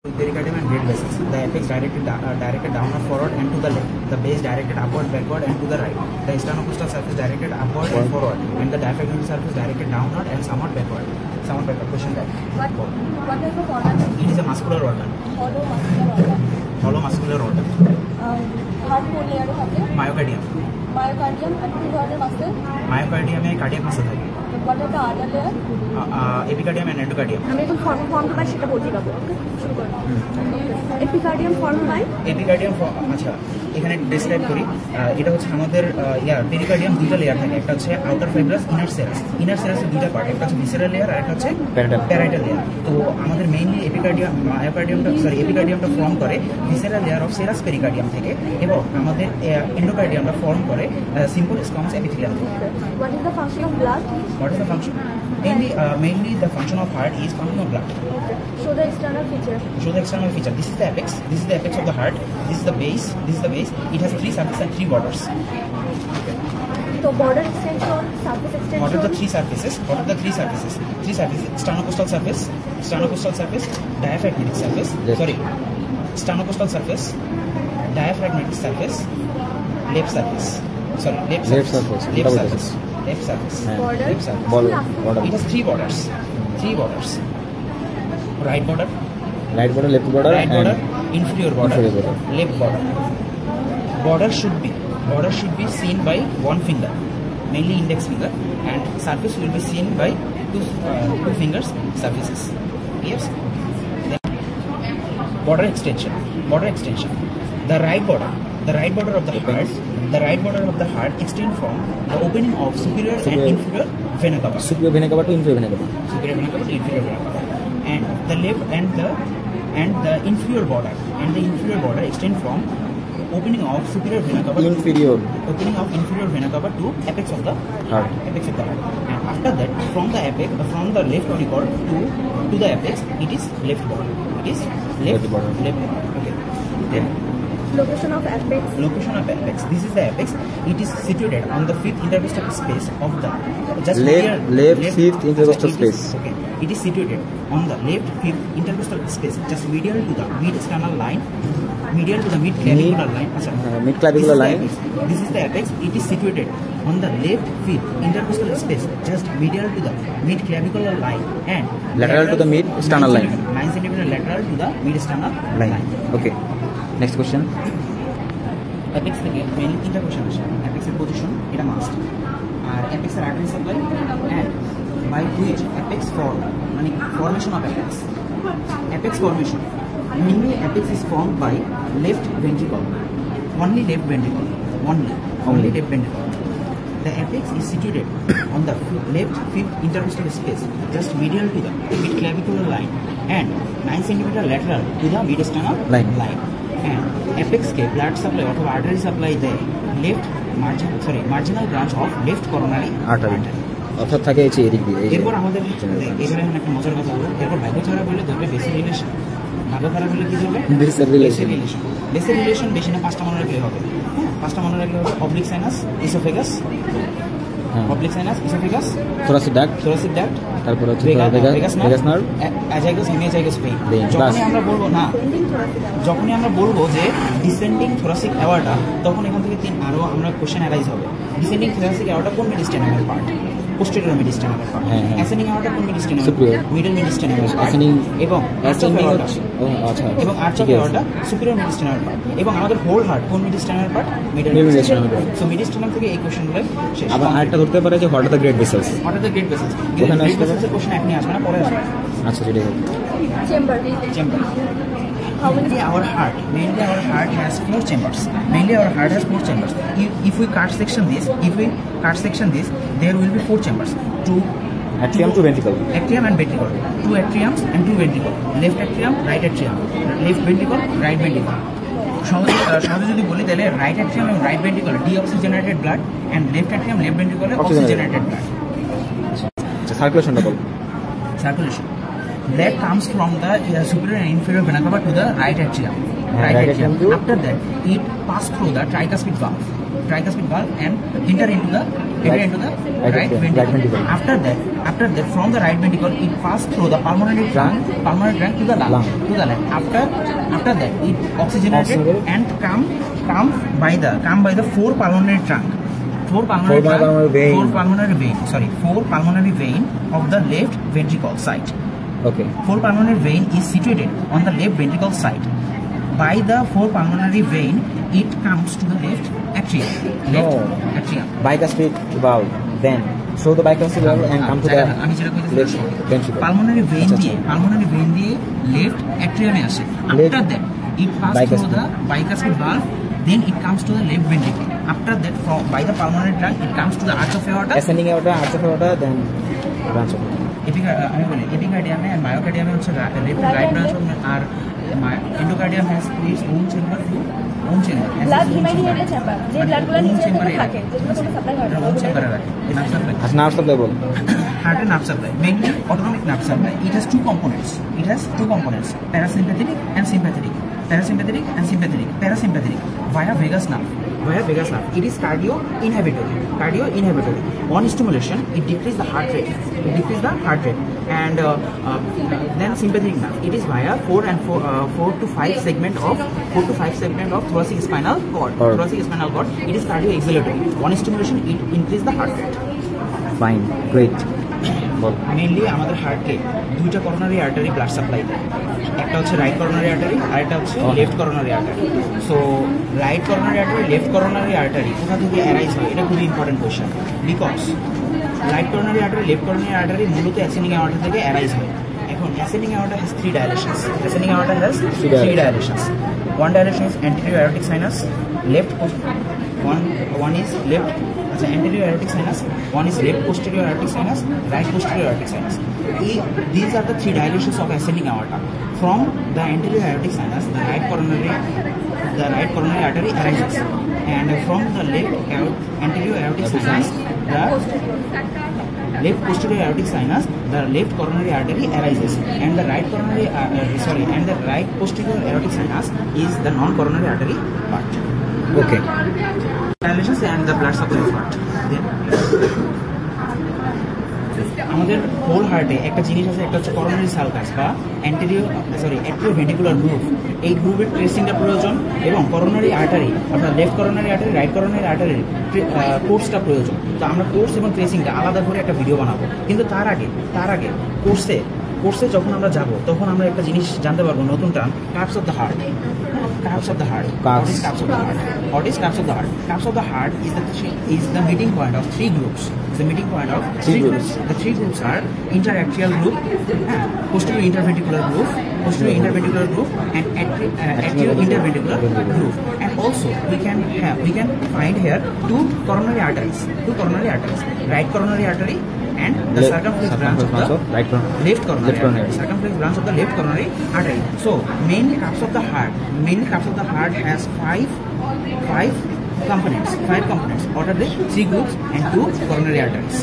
Pericardium and blood vessels. The apex directed downward, forward, and to the left. The base directed upward, backward, and to the right. The sternocostal surface directed upward and forward, and the diaphragmatic surface directed downward and somewhat backward. Question that. What type of organ? It is a muscular organ. Hollow muscular organ. Heart কোন লেয়ারে থাকে? Myocardium. Myocardium and কি ধরনের muscle? Myocardium এ cardiac muscle থাকে. What are the other layer? Epicardium and endocardium. আমি এখন form by সেটা বলতে যাবো। ওকে, শুরু করুন। এপিকার্ডিয়াম ফর্ম বাই এপিকার্ডিয়াম আচ্ছা এখানে ডেসক্রাইব করি। এটা হচ্ছে আমাদের পেরিকার্ডিয়াম দুটো লেয়ার থাকে, একটা হচ্ছে আউটার ফাইব্রাস, ইনার সেরাসের দুটো পার্ট, একটা হচ্ছে ভিসেরাল লেয়ার আর একটা হচ্ছে প্যারাইটাল লেয়ার। তো আমাদের মেইনলি এপিকার্ডিয়ামটা ফর্ম করে visceral layer of serous pericardium থেকে, এবং আমাদের এন্ডোকার্ডিয়ামটা ফর্ম করে সিম্পল স্কোয়ামাস এপিথেলিয়াম থেকে। What is the function of blood? What is the function? Mainly the function of heart is pumping of blood. Okay. Show the external feature. Show the external feature. This is the apex. This is the apex of the heart. This is the base. This is the base. It has 3 surfaces and 3 borders. So border extension, surface extension. What are the 3 surfaces? 3 surfaces. Sternocostal surface, diaphragmatic surface. Yes. Sorry. Sternocostal surface, diaphragmatic surface, left surface. Left surface. Border. Border. It has 3 borders. Right border, left border, right border, inferior border, left border. Border should be seen by one finger, mainly index finger, and surface will be seen by two fingers surfaces. Yes. Then border extension. The right border of the heart extend from the opening of superior and inferior vena cava. Superior vena cava to inferior vena cava. And the left and the inferior border extend from opening of superior vena cava inferior vena cava to apex of the heart. And after that, from the left ventricle to the apex, it is left border. Okay. Then Location of apex. This is the apex. It is situated on the 5th intercostal space of the left 5th intercostal space. Okay. It is situated on the left 5th intercostal space, just medial to the mid-sternal line, medial to the mid-clavicular line. Mid-clavicular line. This is the apex. It is situated on the left 5th intercostal space, just medial to the mid-clavicular line and lateral to the mid-sternal line. 9 cm lateral to the mid-sternal line. Okay. Next question. Apex থেকে mainly 3টা question আসে। অ্যাপেক্সের position, এটা must, আর অ্যাপেক্সের artery supply, and by which apex form, মানে formation of apex. Apex formation, mainly apex is form by left ventricle, only left ventricle. The apex is situated on the left 5th intercostal space, just medial to the mid-clavicular line and 9 cm lateral to the mid-sternal line. And apex के blood supply अथवा artery supply দেয় left marginal branch of left coronary artery. অর্থাৎ থাকে এই যে এদিক দিয়ে। এরপর আমাদের এখানে একটা মজার কথা হলো, এরপর ভাগ্য ছাড়া বলে ধরবে বেসিক রিলেশন, ভাগ্য খারাপ হলে কি ধরবে বেসিক রিলেশন। বেশি না 5টা মনে রাখলে হবে। 5টা মনে রাখলে হবে oblique sinus, oesophagus, thoracic duct, তারপর হচ্ছে ভেগাস নার্ভ, অ্যাজাইগাস, হেমিঅ্যাজাইগাস ভেইন। যখনই আমরা বলবো যে ডিসেন্ডিং থোরাসিক অ্যাওয়ার্টা, তখন এখান থেকে আরো আমরা কোশ্চেন অ্যারাইজ হবে। ডিসেন্ডিং থোরাসিক অ্যাওয়ার্টা কোন মেডিস্টেনামের পার্ট? পোস্টেরিয়র মেডিস্টেনামের পার্ট। অ্যাসেন্ডিং অ্যাওয়ার্টা কোন মেডিস্টেনামের? মিডল মেডিস্টেনামের পার্ট। এবং আর্চ অফ অ্যাওয়ার্টা সুপিরিয়র মেডিস্টেনামের পার্ট। এবং আমাদের হোল হার্ট কোন মেডিস্টেনামের পার্ট? মিডল মেডিস্টেনামের পার্ট। সো মেডিস্টেনাম থেকে এই কোশ্চেনগুলো শেষ। আবার আরেকটা ধরতে পারে যে what are the great vessels. ওখানে আসলে কোশ্চেন আপনি আসবে না, পরে আসবে। আচ্ছা, সেটাই। Chamber. Mainly our heart has 4 chambers. If we cut section this, there will be 4 chambers. Atrium to ventricle. Atrium and ventricle. 2 atriums and 2 ventricle. Left atrium, right atrium. Left ventricle, right ventricle. সহজে যদি বলি তাহলে right atrium এবং right ventricle deoxygenated blood and left atrium left ventricle oxygenated blood. আচ্ছা, সার্কুলেশনটা বল। Circulation. Blood comes from the superior and inferior vena cava to the right atrium. After that, it passes through the tricuspid valve. tricuspid valve and enter into the right ventricle. After that, from the right ventricle, it passes through the pulmonary trunk to the lung. After that, it oxygenated and come by the four pulmonary vein of the left ventricle side. Okay. Four pulmonary vein is situated on the left ventricle side. By the four pulmonary vein, it comes to the left atrium. Atrium. Bicuspid valve. Then through the bicuspid valve and come to the left ventricle. Pulmonary vein দিয়ে left atrium আসে. After that, it passes through the bicuspid valve. Then it comes to the left ventricle. After that, by the pulmonary trunk, it comes to the arch of aorta. Ascending aorta, arch of aorta, then branch of aorta. Epicardium and myocardium হচ্ছে left and right branch of আর endocardium has its own chamber. Blood হিমাইডিয়েটেড chamber যে ব্লাডগুলো নিচে থাকে যেগুলো কোনো supply হয় না own chamber রাখে nerve supply Nerve supply ball. heart and nerve supply, mainly autonomic nerve supply. It has two components, parasympathetic and sympathetic. Parasympathetic via vagus nerve. It is cardio inhibitory. On stimulation, it decreases the heart rate. And then sympathetic nerve, it is via 4 to 5 segment of thoracic spinal cord. It is cardio exhilatory. On stimulation, it increases the heart rate. Fine, great. Mainly আমাদের হার্টকে দুইটা coronary artery blood supply দেয়, একটা হচ্ছে right coronary artery আর একটা হচ্ছে left coronary artery. So right coronary artery left coronary artery কোথা থেকে arise হয়, এটা খুবই important question. Because right coronary artery left coronary artery মূলত অ্যাসেন্ডিং aorta থেকে অ্যারাইজ হয়। এখন ascending aorta has three dilations. One dilation is anterior aortic sinus, one is left anterior aortic sinus, one is left posterior aortic sinus, right posterior aortic sinus. These are the three dilations of ascending aorta. From the anterior aortic sinus, the right coronary artery arises, and from the left anterior aortic sinus, the left posterior aortic sinus, the left coronary artery arises, and the right posterior aortic sinus is the non-coronary artery part. Okay. Dilations and the blood supply part. আমাদের whole হার্টে একটা জিনিস আছে, একটা হচ্ছে coronary sulcus বা atrioventricular groove. এই গ্রুভের ট্রেসিংটা প্রয়োজন এবং করোনারি আর্টারি অর্থাৎ left coronary artery right coronary আর্টারির কোর্সটা প্রয়োজন। তো আমরা কোর্স এবং ট্রেসিংটা আলাদা করে একটা ভিডিও বানাবো, কিন্তু তার আগে কোর্সে যখন আমরা যাব তখন আমরা একটা জিনিস জানতে পারবো, নতুন term, curves of the heart. Cups of the heart. What is cups of the heart? Cups of the heart is the meeting point of three groups. The three groups are interatrial group, posterior interventricular group, and atrial interventricular group. And also we can find here two coronary arteries. Right coronary artery and the circumflex branch of the left coronary artery. So mainly cups of the heart has five components. What are they? Three groups and two coronary arteries.